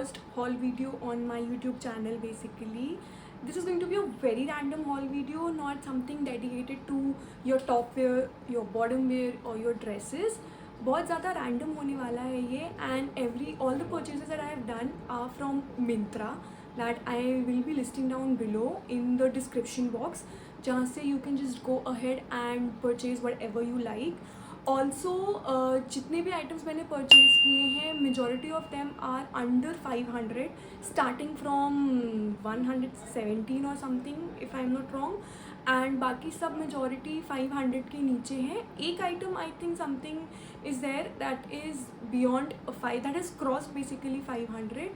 first haul video on my YouTube channel basically. This is going to be a very random haul video, not something dedicated to your top wear, your bottom wear or your dresses. बहुत ज़्यादा random होने वाला है ये, and all the purchases that I have done are from Myntra that I will be listing down below in the description box, जहाँ से you can just go ahead and purchase whatever you like. Also जितने भी items मैंने purchase किए हैं majority of them are under 500 starting from 117 और something if I am not wrong, and बाकी सब मेजॉरिटी 500 के नीचे हैं. एक item I think something is there that is beyond 5, that is cross basically 500.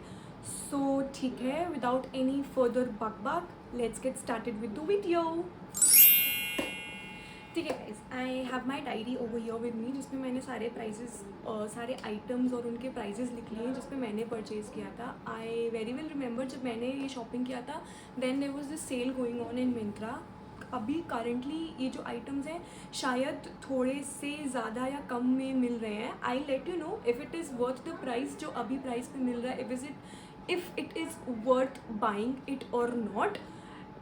So ठीक है, without any further buck let's get started with the video. ठीक है guys, I have my diary over here with me जिसमें मैंने सारे prices, सारे items और उनके प्राइजेस लिख लिए हैं जिसमें मैंने परचेज़ किया था. आई वेरी वेल रिमेंबर जब मैंने ये शॉपिंग किया था, then there was this sale going on in Myntra. अभी करंटली ये जो आइटम्स हैं शायद थोड़े से ज़्यादा या कम में मिल रहे हैं. I let you know if it is worth the price जो अभी प्राइस पे मिल रहा है, if it is worth buying it और नॉट.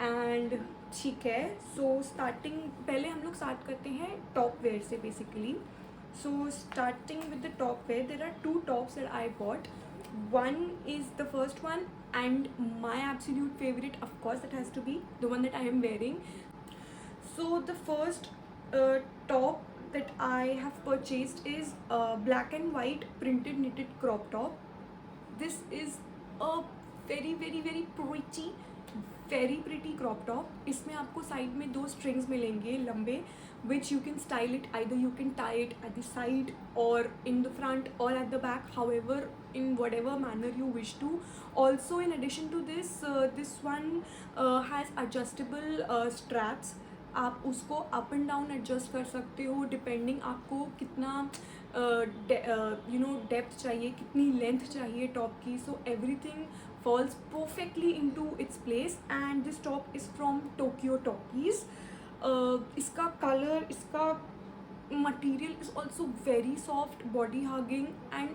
एंड ठीक है, सो स्टार्टिंग पहले हम लोग स्टार्ट करते हैं टॉप वेयर से basically. So starting with the top wear, there are 2 tops that I bought. One is the first one and my absolute favorite, of course that has to be the one that I am wearing. So the first top that I have purchased is black and white printed knitted crop top. This is a very very very pretty crop top. इसमें आपको side में 2 strings मिलेंगे लंबे, which you can style it, either you can tie it at the side or in the front or at the back, however in whatever manner you wish to. Also in addition to this, this one has adjustable straps. आप उसको up and down adjust कर सकते हो depending आपको कितना depth चाहिए, कितनी length चाहिए टॉप की. So everything falls perfectly into its place, and this top is from Tokyo Talkies. इसका कलर, इसका material is also very soft, body hugging and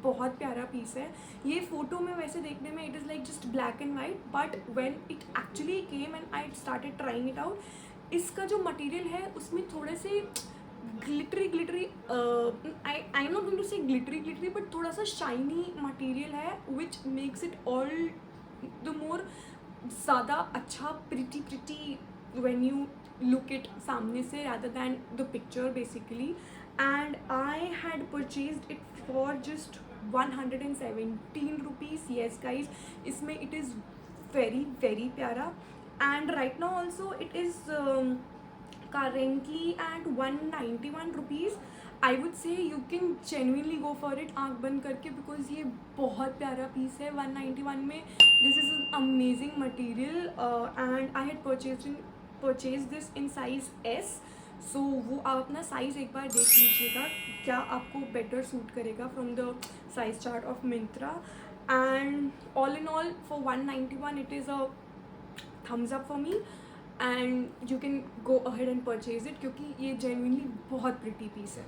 बहुत प्यारा पीस है. ये फ़ोटो में वैसे देखने में it is like just black and white, but when it actually came and I started trying it out, इसका जो मटेरियल है उसमें थोड़े से glittery I am not going to say glittery but थोड़ा सा शाइनी मटेरियल है, which makes it all the more ज़्यादा अच्छा pretty when you look it सामने से rather than the picture basically. And I had purchased it for just 117 rupees. Yes guys, इसमें it is very very प्यारा. And right now also it is currently at 191 rupees. I would say you can genuinely go for it आँख बंद करके, because ये बहुत प्यारा piece है 191 में. This is an amazing material and I had purchased this in size S. So वो आप अपना साइज़ एक बार देख लीजिएगा क्या आपको बेटर सूट करेगा from the size chart of Myntra. And all in all for 191 it is a thumbs up for me, and you can go ahead and purchase it क्योंकि ये जेन्युइनली बहुत प्रिटी पीस है.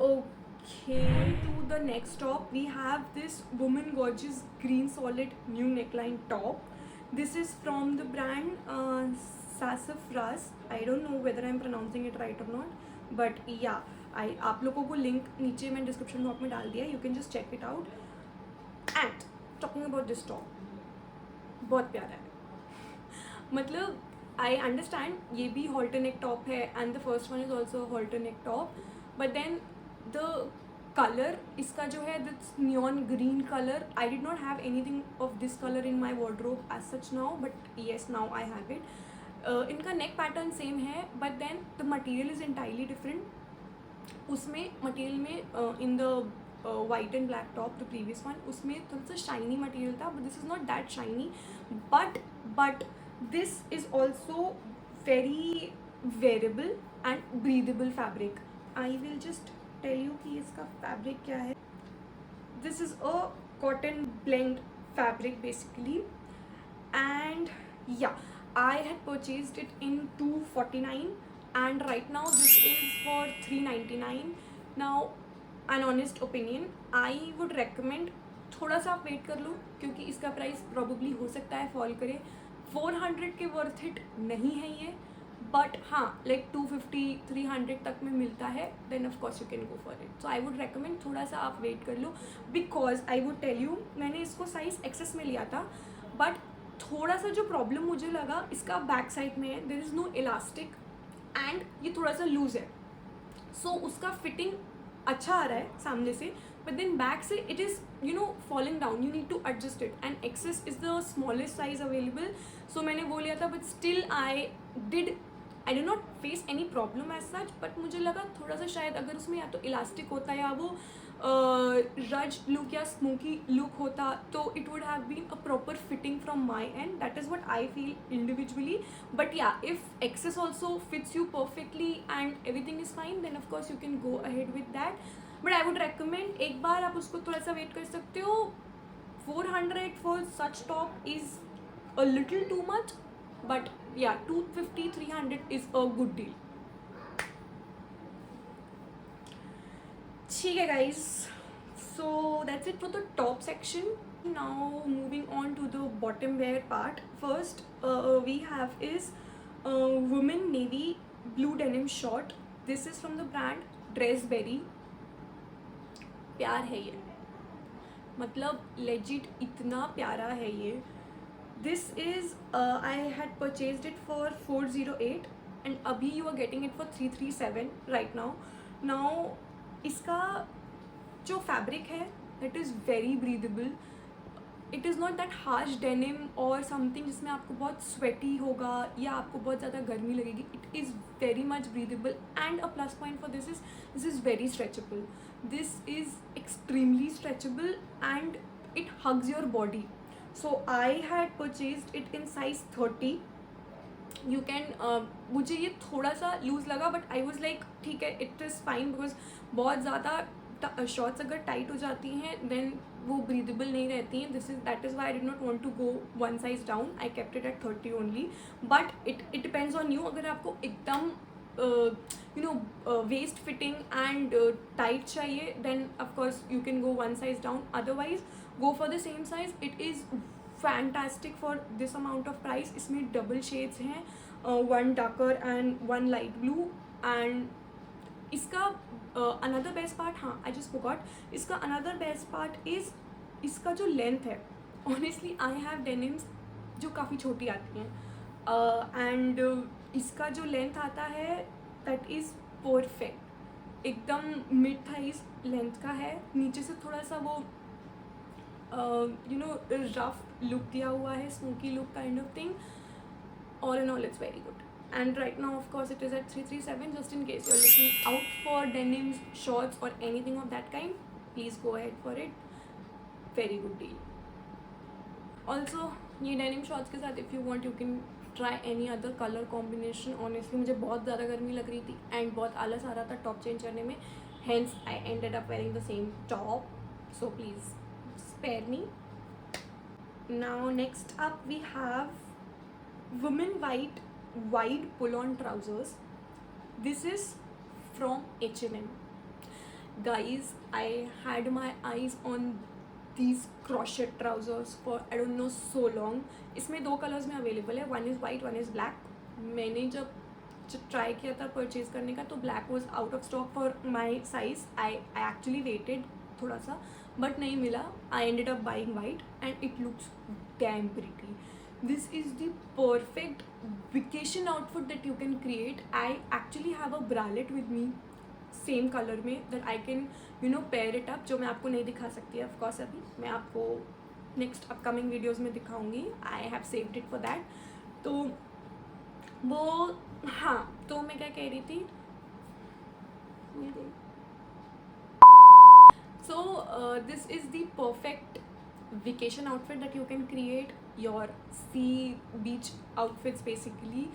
Okay, to the next top we have this Woman Gorgeous green solid new neckline top. This is from the brand Sassafras. I don't know whether I'm pronouncing it right or not, but yeah, आप लोगों को link नीचे मैं description box में डाल दिया, you can just check it out. And talking about this top, बहुत प्यारा है. मतलब आई अंडरस्टैंड ये भी halter neck top है and the first one is also halter neck top, but then the colour इसका जो है this neon green colour, I did not have anything of this colour in my wardrobe as such now, but yes now I have it. इनका neck pattern same है but then the material is entirely different. उसमें material में in the white and black top the previous one, उसमें थोड़ा सा shiny material था, but this is not that shiny. But this is also very wearable and breathable fabric. I will just tell you कि इसका fabric क्या है. This is a cotton blend fabric basically, and yeah, I had purchased it in 249 and right now this is for 399. Now an honest opinion, I would recommend थोड़ा सा आप wait कर लो क्योंकि इसका प्राइस प्रॉब्ली हो सकता है फॉल करे. 400 के वर्थ इट नहीं है ये, बट हाँ लाइक 250-300 तक में मिलता है, then of course you can go for it. So I would recommend थोड़ा सा आप वेट कर लो, because I would tell you मैंने इसको साइज़ एक्सेस में लिया था, बट थोड़ा सा जो प्रॉब्लम मुझे लगा इसका बैक साइड में है, there is no elastic and ये थोड़ा सा लूज़ है. सो उसका फिटिंग अच्छा आ रहा है सामने से, but then back से it is falling down. You need to adjust it, and XS is the smallest size available. So मैंने वो लिया था, but still I did not face any problem as such. but मुझे लगा थोड़ा सा शायद अगर उसमें या तो इलास्टिक होता या वो रज लुक या स्मोकी लुक होता तो it would have been a proper fitting from my end. That is what I feel individually. But yeah, if XS also fits you perfectly and everything is fine, then of course you can go ahead with that. But I would recommend एक बार आप उसको थोड़ा सा wait कर सकते हो. 400 for such top is a little too much, but yeah 250-300 is a good deal. ठीक है guys, so that's it for the top section. Now moving on to the bottom wear part. First we have is women navy blue denim short. This is from the brand Dressberry. प्यार है ये, मतलब legit इतना प्यारा है ये. This is I had purchased it for 408 and अभी you are getting it for 337 right now. इसका जो फैब्रिक है that is very breathable. It is not that harsh denim और समथिंग जिसमें आपको बहुत स्वेटी होगा या आपको बहुत ज़्यादा गर्मी लगेगी. It is very much breathable and a plus point for this is very stretchable. This is extremely stretchable and it hugs your body. So I had purchased it in size 30. You can मुझे ये थोड़ा सा loose लगा, but I was like ठीक है, it is fine, because बहुत ज़्यादा shorts अगर टाइट हो जाती हैं देन वो ब्रीदेबल नहीं रहती हैं. That is why I did not want to go one size down. I kept it at 30 only. But it depends on you. अगर आपको एकदम waist fitting and tight चाहिए, then of course you can go one size down. Otherwise go for the same size. It is fantastic for this amount of price. इसमें double shades हैं, one darker and one light blue. and इसका another best part, हाँ I just forgot, इसका another best part is इसका जो length है. honestly I have denims जो काफ़ी छोटी आती हैं and इसका जो लेंथ आता है दैट इज़ परफेक्ट. एकदम मिड थाइज लेंथ का है. नीचे से थोड़ा सा वो रफ लुक दिया हुआ है, smoky look kind of thing. All in all it's very good. And right now of course it is at 337. Just in case you are looking out for denims, shorts और anything of that kind, please go ahead for it. Very good deal. Also ये denim shorts के साथ if you want you can try any other colour combination. Honestly मुझे बहुत ज़्यादा गर्मी लग रही थी एंड बहुत आलस आ रहा था टॉप चेंज करने में, hence I ended up wearing the same top. So please spare me. Now next up we have women wide pull on trousers. This is from H&M. guys, I had my eyes on these crochet trousers for I don't know so long. इसमें दो colours में available है, one is white one is black. मैंने जब try किया था purchase करने का तो black was out of stock for my size. I actually waited थोड़ा सा बट नहीं मिला. I ended up buying white and it looks damn pretty. This is the perfect vacation outfit that you can create. I actually have a bralette with me, same colour में, that I can pair it up, जो मैं आपको नहीं दिखा सकती है of course. अभी मैं आपको नेक्स्ट अपकमिंग वीडियोज़ में दिखाऊंगी. I have saved it for that. तो वो हाँ, तो मैं क्या कह रही थी. So this is the perfect vacation outfit that you can create your sea beach outfits basically.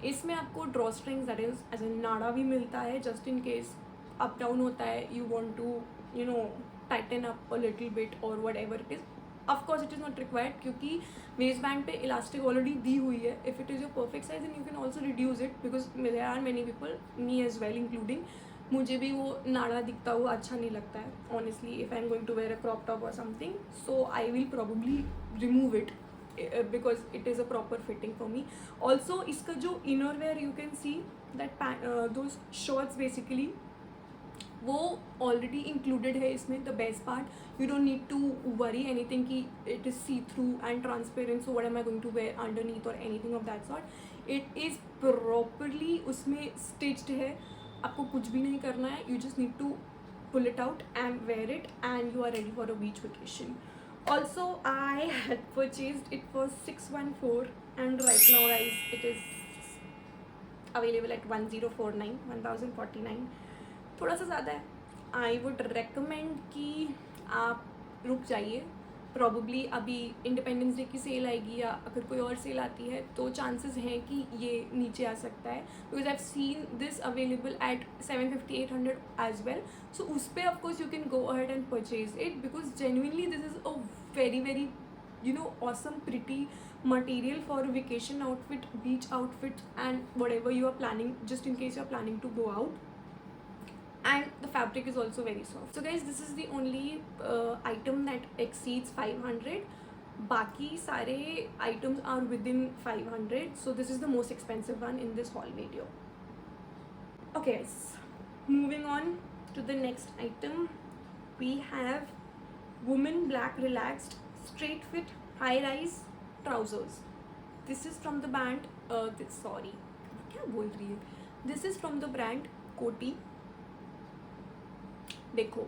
इसमें आपको draw strings that is as a नाड़ा भी मिलता है just in case up down होता है, you want to tighten up a little bit और whatever it is. Of course it is not required क्योंकि वेस्ट बैंड पे इलास्टिक ऑलरेडी दी हुई है. If it is your perfect size and you can also reduce it because there are many people, me as well including, मुझे भी वो नाड़ा दिखता हुआ अच्छा नहीं लगता है honestly. If I am going to wear a crop top और something, so I will probably remove it because it is a proper fitting for me. Also इसका जो inner wear you can see that those shorts basically वो already included है इसमें. The best part, you don't need to worry anything कि it is see through and transparent, so what am I going to where underneath और anything of that sort. It is properly उसमें stitched है. आपको कुछ भी नहीं करना है. You just need to pull it out and wear it and you are ready for a beach vacation. Also, I had purchased it for 614 and right now guys it is available at 1049 1049. थोड़ा सा ज़्यादा है. आई would recommend कि आप रुक जाइए. Probably अभी independence day की सेल आएगी या अगर कोई और सेल आती है तो चांसेस हैं कि ये नीचे आ सकता है. Because I have seen this available at 750 800 as well. So उस पर of course you can go ahead and purchase it because genuinely this is a very very awesome pretty material for vacation outfit, beach outfit and whatever you are planning, just in case you are planning to go out. And the fabric is also very soft. So guys, this is the only item that exceeds 500. Baki sare items are within 500, so this is the most expensive one in this haul video. Okay guys, moving on to the next item. We have women black relaxed straight fit high rise trousers. This is from the brand sorry क्या बोल रही है. This is from the brand Koti. देखो,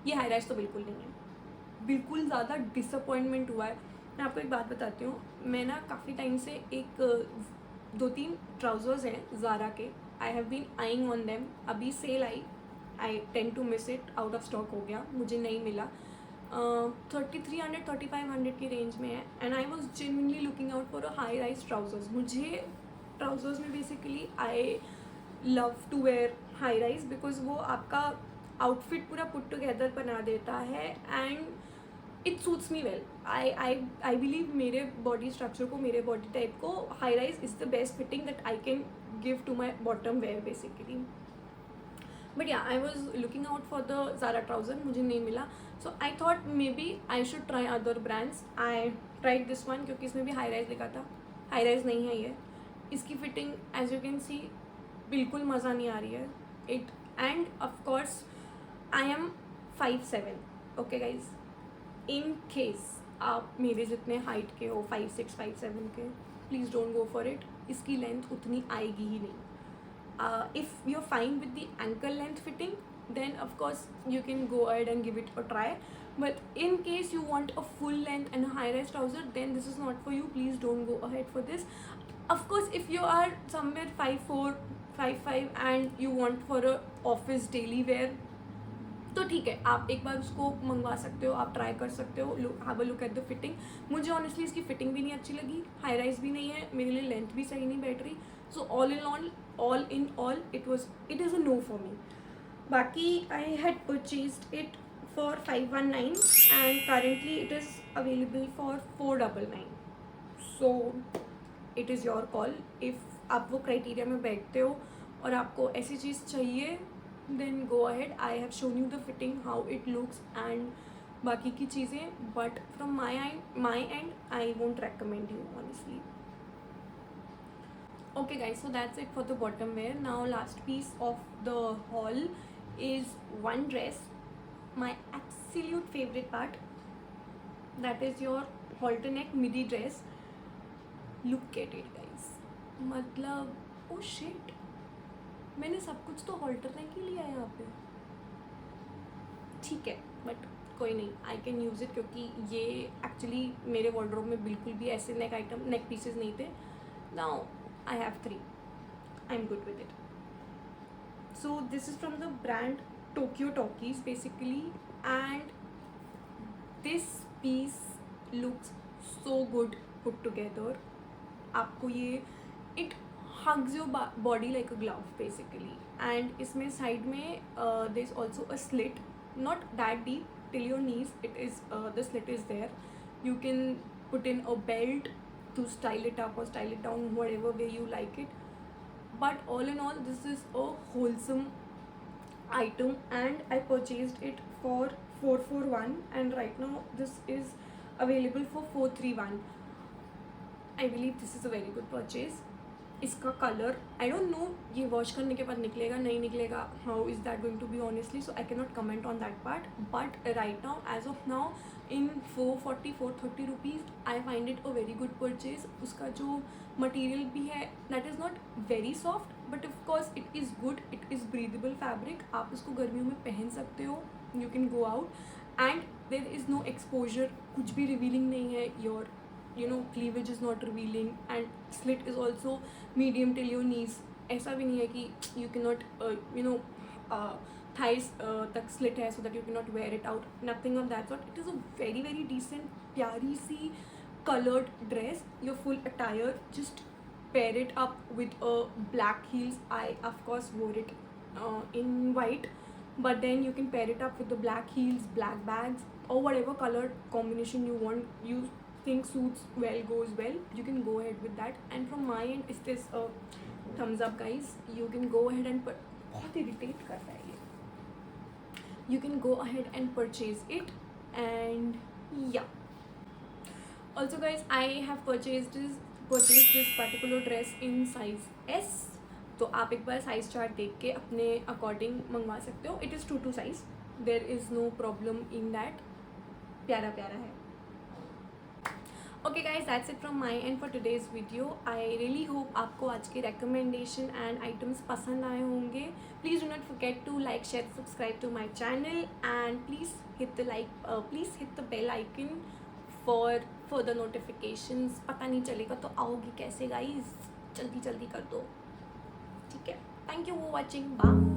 ये high rise तो बिल्कुल नहीं है. बिल्कुल ज़्यादा डिसअपॉइंटमेंट हुआ है. मैं आपको एक बात बताती हूँ. मैं ना काफ़ी टाइम से एक 2-3 ट्राउज़र्स हैं ज़ारा के. I have been eyeing on them. अभी sale I tend to miss it. Out of stock हो गया, मुझे नहीं मिला. 3300-3500 की रेंज में है and I was genuinely looking out for a high rise trousers. मुझे ट्राउज़र्स में basically I love to wear high rise because वो आपका आउटफिट पूरा पुट टुगेदर बना देता है and it suits me well. I believe मेरे बॉडी स्ट्रक्चर को, मेरे बॉडी टाइप को high rise is the best fitting that I can give to my bottom wear basically. But yeah I was looking out for the Zara trouser. मुझे नहीं मिला. So I thought may be I should try other brands. I tried this one क्योंकि इसमें भी high rise लिखा था. High rise नहीं है ये. इसकी fitting as you can see बिल्कुल मज़ा नहीं आ रही है. It and of course I am 5'7". Okay guys, in case आप मेरे जितने हाइट के हो 5'6", 5'7" के, please don't go for it. इसकी लेंथ उतनी आएगी ही नहीं. If you are fine with the ankle length fitting then of course you can go ahead and give it a try. But in case you want a full length and a high rise trouser, then this is not for you. Please don't go ahead for this. Of course, if you are somewhere 5'4", 5'5" and you want for a office daily wear, तो ठीक है, आप एक बार उसको मंगवा सकते हो. आप ट्राई कर सकते हो. Have a look at the fitting. मुझे ऑनेस्टली इसकी फिटिंग भी नहीं अच्छी लगी. हाई राइज भी नहीं है, मेरे लिए लेंथ भी सही नहीं बैठ रही. So all in all it is a no for me. बाकी I had purchased it for 519 and currently it is available for 499. So it is your call. If आप वो क्राइटेरिया में बैठते हो और आपको ऐसी चीज़ चाहिए, then go ahead. I have shown you the fitting, how it looks and बाकी की चीज़ें. but from my end I won't recommend you honestly. Okay guys, so that's it for the bottom wear. Now last piece of the haul is one dress, my absolute favorite part, that is your halter neck midi dress. Look at it guys. मतलब oh shit, मैंने सब कुछ तो halter neck ही लिया है यहाँ पे. ठीक है, बट कोई नहीं, आई कैन यूज़ इट क्योंकि ये एक्चुअली मेरे वार्डरोब में बिल्कुल भी ऐसे नेक पीसेस नहीं थे. Now I have 3. I am good with it. So this is from the brand Tokyo Talkies basically and this piece looks so good put together. आपको ये it hugs your body like a glove basically. and इसमें side में there is also a slit, not that deep till your knees. It is the slit is there. You can put in a belt to style it up or style it down whatever way you like it. but all in all this is a wholesome item, and I purchased it for 441 and right now this is available for 431. I believe this is a very good purchase. इसका colour I don't know ये wash करने के बाद निकलेगा नहीं निकलेगा, how is that going to be honestly, so I can not comment on that part, but right now as of now in 430 rupees I find it a very good purchase. उसका जो material भी है that is not very soft but of course it is good, it is breathable fabric. आप इसको गर्मियों में पहन सकते हो, you can go out and there is no exposure, कुछ भी रिवीलिंग नहीं है. Your cleavage is not revealing and slit is also medium till your knees. ऐसा भी नहीं है कि you cannot thighs तक slit है so that you cannot wear it out, nothing of that sort. It is a very very decent प्यारी सी colored dress, your full attire. Just pair it up with a black heels. I of course wore it in white, but then you can pair it up with the black heels, black bags, or whatever color combination you want, you think suits well, goes well, you can go ahead with that. And from my end is this a thumbs up guys. You can go ahead and बहुत irritate कर रहा है ये. You can go ahead and purchase it. And yeah, also guys I have purchased this particular dress in size S. तो आप एक बार size chart देख के अपने अकॉर्डिंग मंगवा सकते हो. It is 2 size, there is no problem in that. प्यारा प्यारा है. Okay guys, that's it from my end for today's video. I really hope आपको आज के recommendation and items पसंद आए होंगे. Please do not forget to like, share, subscribe to my channel and please hit the bell icon for further notifications. पता नहीं चलेगा तो आओगी कैसे guys, जल्दी जल्दी कर दो, ठीक है. Thank you for watching. Bye.